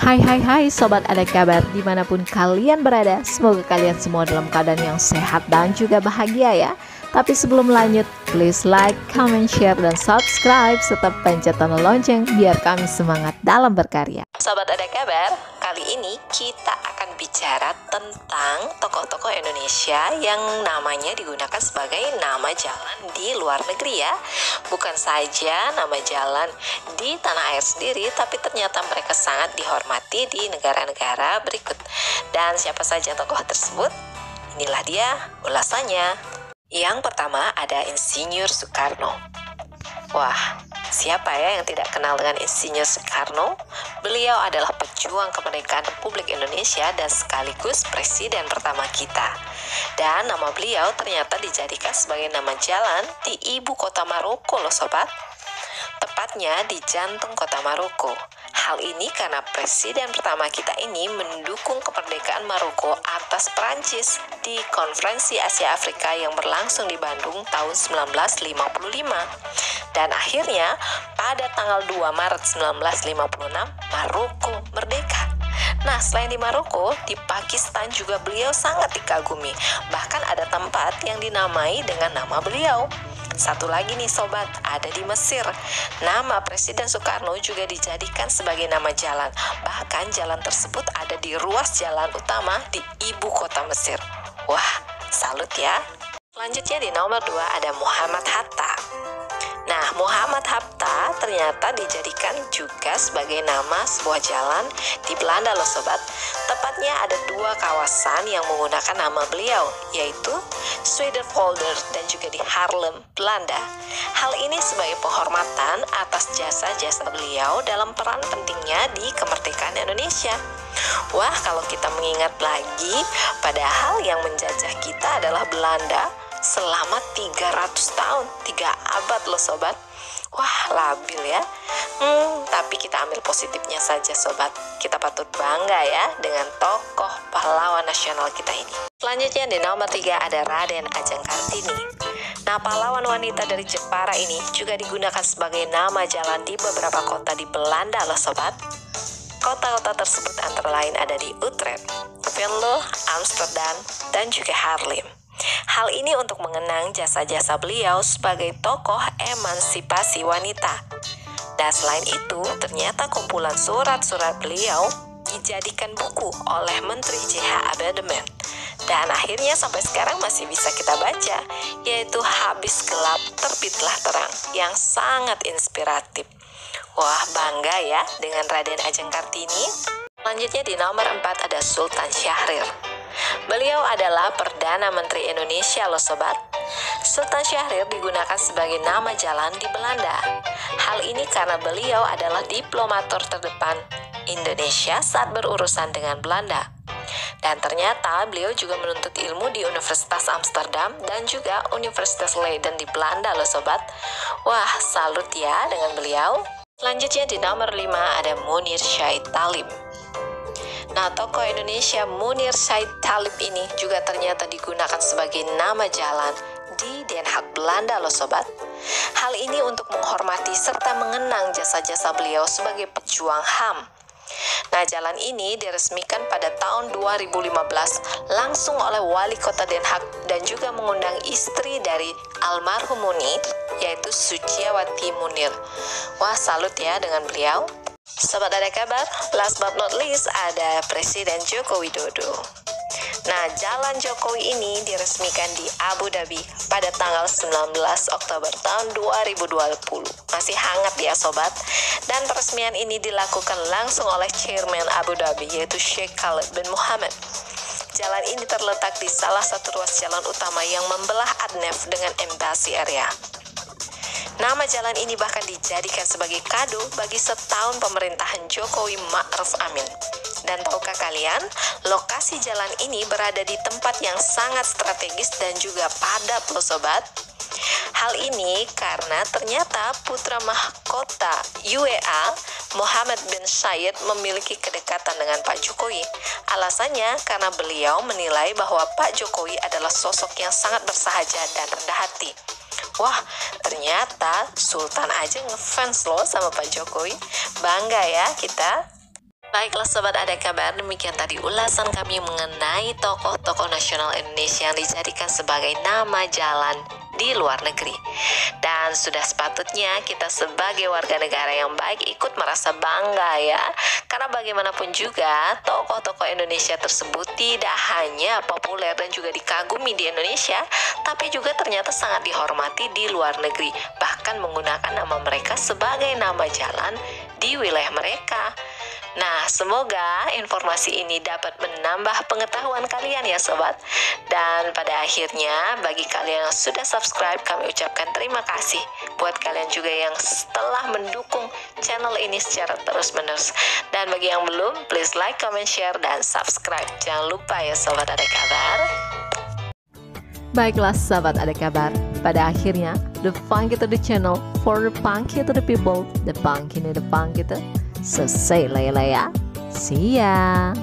Hai sobat, ada kabar dimanapun kalian berada. Semoga kalian semua dalam keadaan yang sehat dan juga bahagia ya. Tapi sebelum lanjut, please like, comment, share, dan subscribe serta pencet tombol lonceng biar kami semangat dalam berkarya. Sobat, ada kabar, kali ini kita akan bicara tentang tokoh-tokoh Indonesia yang namanya digunakan sebagai nama jalan di luar negeri ya. Bukan saja nama jalan di tanah air sendiri, tapi ternyata mereka sangat dihormati di negara-negara berikut. Dan siapa saja tokoh tersebut? Inilah dia ulasannya. Yang pertama ada Insinyur Soekarno. Wah, siapa ya yang tidak kenal dengan Insinyur Soekarno? Beliau adalah pejuang kemerdekaan Republik Indonesia dan sekaligus presiden pertama kita. Dan nama beliau ternyata dijadikan sebagai nama jalan di ibu kota Maroko loh sobat. Tepatnya di jantung kota Maroko. Hal ini karena presiden pertama kita ini mendukung kemerdekaan Maroko atas Prancis di Konferensi Asia Afrika yang berlangsung di Bandung tahun 1955. Dan akhirnya pada tanggal 2 Maret 1956 Maroko merdeka. Nah, selain di Maroko, di Pakistan juga beliau sangat dikagumi. Bahkan ada tempat yang dinamai dengan nama beliau. Satu lagi nih sobat, ada di Mesir. Nama Presiden Soekarno juga dijadikan sebagai nama jalan. Bahkan jalan tersebut ada di ruas jalan utama di ibu kota Mesir. Wah, salut ya. Selanjutnya di nomor 2 ada Muhammad Hatta. Nah, Muhammad Hatta ternyata dijadikan juga sebagai nama sebuah jalan di Belanda loh sobat. Tepatnya ada 2 kawasan yang menggunakan nama beliau, yaitu Zuiderpolder dan juga di Haarlem, Belanda. Hal ini sebagai penghormatan atas jasa-jasa beliau dalam peran pentingnya di kemerdekaan Indonesia. Wah, kalau kita mengingat lagi, padahal yang menjajah kita adalah Belanda selama 300 tahun, 3 abad loh sobat. Wah, labil ya. Tapi kita ambil positifnya saja sobat. Kita patut bangga ya dengan tokoh pahlawan nasional kita ini. Selanjutnya di nomor 3 ada Raden Ajeng Kartini. Nah, pahlawan wanita dari Jepara ini juga digunakan sebagai nama jalan di beberapa kota di Belanda loh sobat. Kota-kota tersebut antara lain ada di Utrecht, Venlo, Amsterdam, dan juga Haarlem. Hal ini untuk mengenang jasa-jasa beliau sebagai tokoh emansipasi wanita. Dan selain itu, ternyata kumpulan surat-surat beliau dijadikan buku oleh Menteri J.H. Amandemen. Dan akhirnya sampai sekarang masih bisa kita baca, yaitu Habis Gelap Terbitlah Terang, yang sangat inspiratif. Wah, bangga ya dengan Raden Ajeng Kartini. Selanjutnya di nomor 4 ada Sultan Syahrir. Beliau adalah Perdana Menteri Indonesia loh sobat. Sultan Syahrir digunakan sebagai nama jalan di Belanda. Hal ini karena beliau adalah diplomator terdepan Indonesia saat berurusan dengan Belanda. Dan ternyata beliau juga menuntut ilmu di Universitas Amsterdam dan juga Universitas Leiden di Belanda loh sobat. Wah, salut ya dengan beliau. Selanjutnya di nomor 5 ada Munir Syahid Talib. Nah, tokoh Indonesia Munir Syahid Talib ini juga ternyata digunakan sebagai nama jalan di Den Haag, Belanda loh sobat. Hal ini untuk menghormati serta mengenang jasa-jasa beliau sebagai pejuang HAM. Nah, jalan ini diresmikan pada tahun 2015 langsung oleh Wali Kota Den Haag dan juga mengundang istri dari almarhum Munir, yaitu Suciawati Munir. Wah, salut ya dengan beliau. Sobat, ada kabar? Last but not least ada Presiden Joko Widodo. Nah, Jalan Jokowi ini diresmikan di Abu Dhabi pada tanggal 19 Oktober tahun 2020. Masih hangat ya sobat. Dan peresmian ini dilakukan langsung oleh Chairman Abu Dhabi, yaitu Sheikh Khalid bin Mohammed. Jalan ini terletak di salah satu ruas jalan utama yang membelah Adnef dengan Embassy Area. Nama jalan ini bahkan dijadikan sebagai kado bagi setahun pemerintahan Jokowi Ma'ruf Amin. Dan tahukah kalian, lokasi jalan ini berada di tempat yang sangat strategis dan juga padat loh sobat. Hal ini karena ternyata putra mahkota UEA Muhammad bin Zayed memiliki kedekatan dengan Pak Jokowi. Alasannya karena beliau menilai bahwa Pak Jokowi adalah sosok yang sangat bersahaja dan rendah hati. Wah, ternyata Sultan aja ngefans loh sama Pak Jokowi. Bangga ya kita. Baiklah sobat ada kabar, demikian tadi ulasan kami mengenai tokoh-tokoh nasional Indonesia yang dijadikan sebagai nama jalan di luar negeri. Dan sudah sepatutnya kita sebagai warga negara yang baik ikut merasa bangga ya. Karena bagaimanapun juga tokoh-tokoh Indonesia tersebut tidak hanya populer dan juga dikagumi di Indonesia, tapi juga ternyata sangat dihormati di luar negeri. Bahkan menggunakan nama mereka sebagai nama jalan di wilayah mereka. Nah, semoga informasi ini dapat menambah pengetahuan kalian ya sobat. Dan pada akhirnya, bagi kalian yang sudah subscribe, kami ucapkan terima kasih. Buat kalian juga yang setelah mendukung channel ini secara terus-menerus. Dan bagi yang belum, please like, comment, share, dan subscribe. Jangan lupa ya sobat ada kabar. Baiklah sahabat ada kabar, pada akhirnya The Funky to the channel for the funky to the people, the funky to the funky to. So say la ya. See ya.